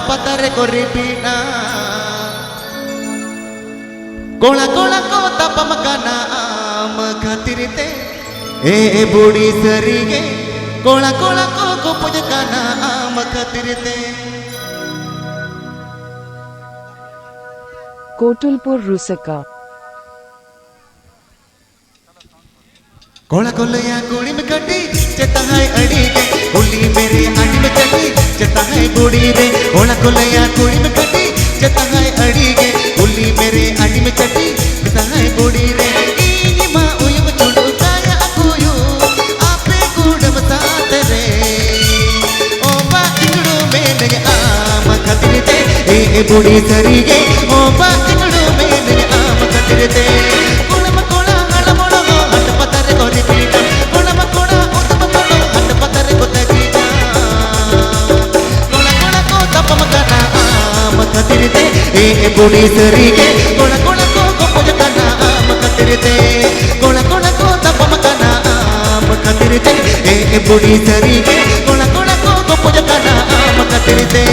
patare koripina kola kola ko tapamakana am khatirite e budi sarige kola kola ko pujakana am khatirite Kotulpur Rusaka कोला कोलया कुड़ी में कटी चता है अड़ी के होली मेरे आड़ी में चटी चता है बूढ़ी रे कोला कोलया कुड़ी में कटी चता है अड़ी के होली मेरे आड़ी में चटी चता है बूढ़ी रे इनी माँ उयम चुड़ू काया अकुयू आपे कूड़म साथ रे ओ बा इकड़ू में नगे आम खतिर ते ए बूढ़ी सरी गे ओ बा इकड़ू में नगे आम खतिर ते बुढ़ी सरीगे कोला कोला को पुजकना आम खतिरते कोला कोला को तपमकना आम खतिरते ए बुढ़ी सरीगे कोला कोला को पुजकना आम खतिरते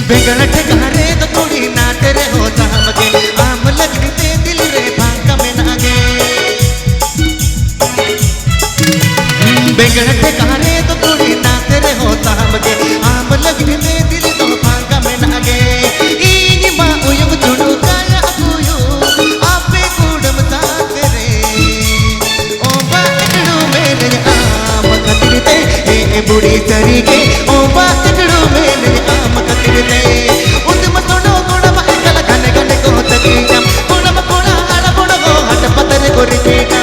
बेगड़ ठिकाने तो थोड़ी ना तेरे होता हमके आम लगते दिल रे भांगा में नागे बेगड़ ठिकाने तो थोड़ी ना तेरे होता हमके आम लगते दिल तो भांगा में नागे इनी माँ उयम चुड़ू काया अकुयू आपे कूड़म साथ रे ओ बा इकड़ू में नगे आम खतिरते ए बुढ़ी सरी के ओ बा इकड़ू में नगे आम खतिरते उदम तोड़ो कोड़ा बाइकल गने गने को तकीना कोड़ा कोड़ा आड़ा कोड़ा को हट पतरे को रिपीटा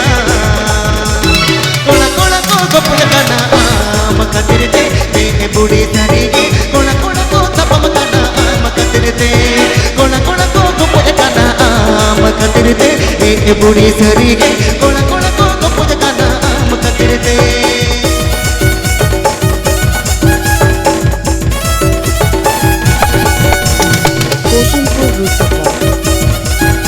कोड़ा कोड़ा को पुजकना आम खतिरते ए बुढ़ी सरीगे कोड़ा कोड़ा को तपमकना आम खतिरते कोड़ा कोड़ा को पुजकना आम खतिरते ए बुढ़ी सरीगे कोड़ा कोड़ा को पुजकना आम खतिरते Kotulpur Rusaka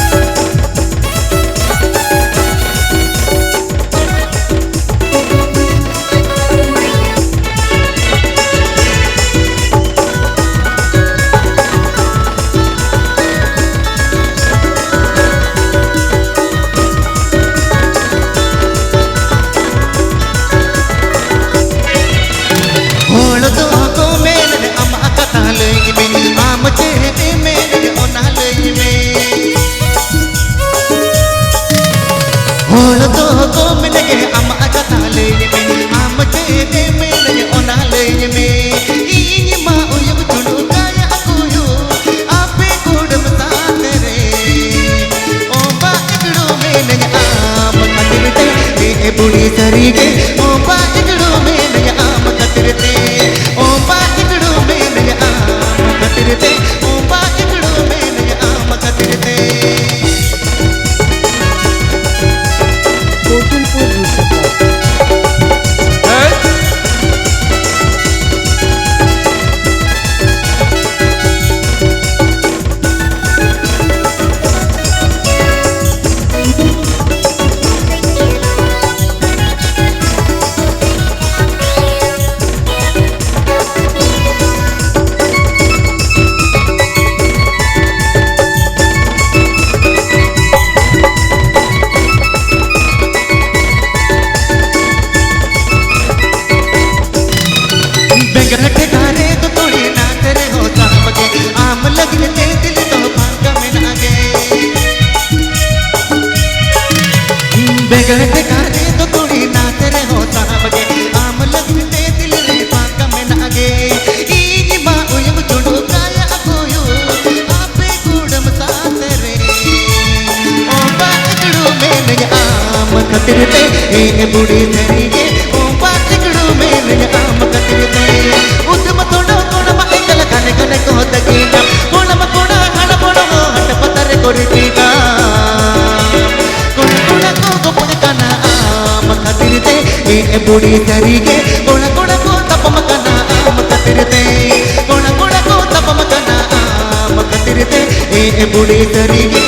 बुढ़ी सरीगे ओ बा इकड़ू में नगे आम खतिरते ओ बा इकड़ू में नगे आम खतिरते ओ बा इकड़ू में नगे आम खतिरते Kotulpur Rusaka ठिकाने तो थोड़ी ना तेरे होता हमके आम लगते दिल तो भांगा में नागे बेगड़ ठिकाने तो थोड़ी ना तेरे होता हमके आम लगते दिल रे भांगा में नागे इनी माँ उयम चुड़ू काया अकुयू आपे कूड़म साथ रे ओ बा इकड़ू में नगे आम खतिरते ए बुढ़ी सरीगे ओ बा इकड़ू में नगे आम खतिरते उदम हने को तकीना कोणम कोणा हण बोलो हट पतर कोरितीना कोणा कोणा को गोपद कना आम खातिर ते ए बुढ़ी तरीके कोणा कोणा को तपम कना आम खातिर ते कोणा कोणा को तपम कना आम खातिर ते ए बुढ़ी तरीके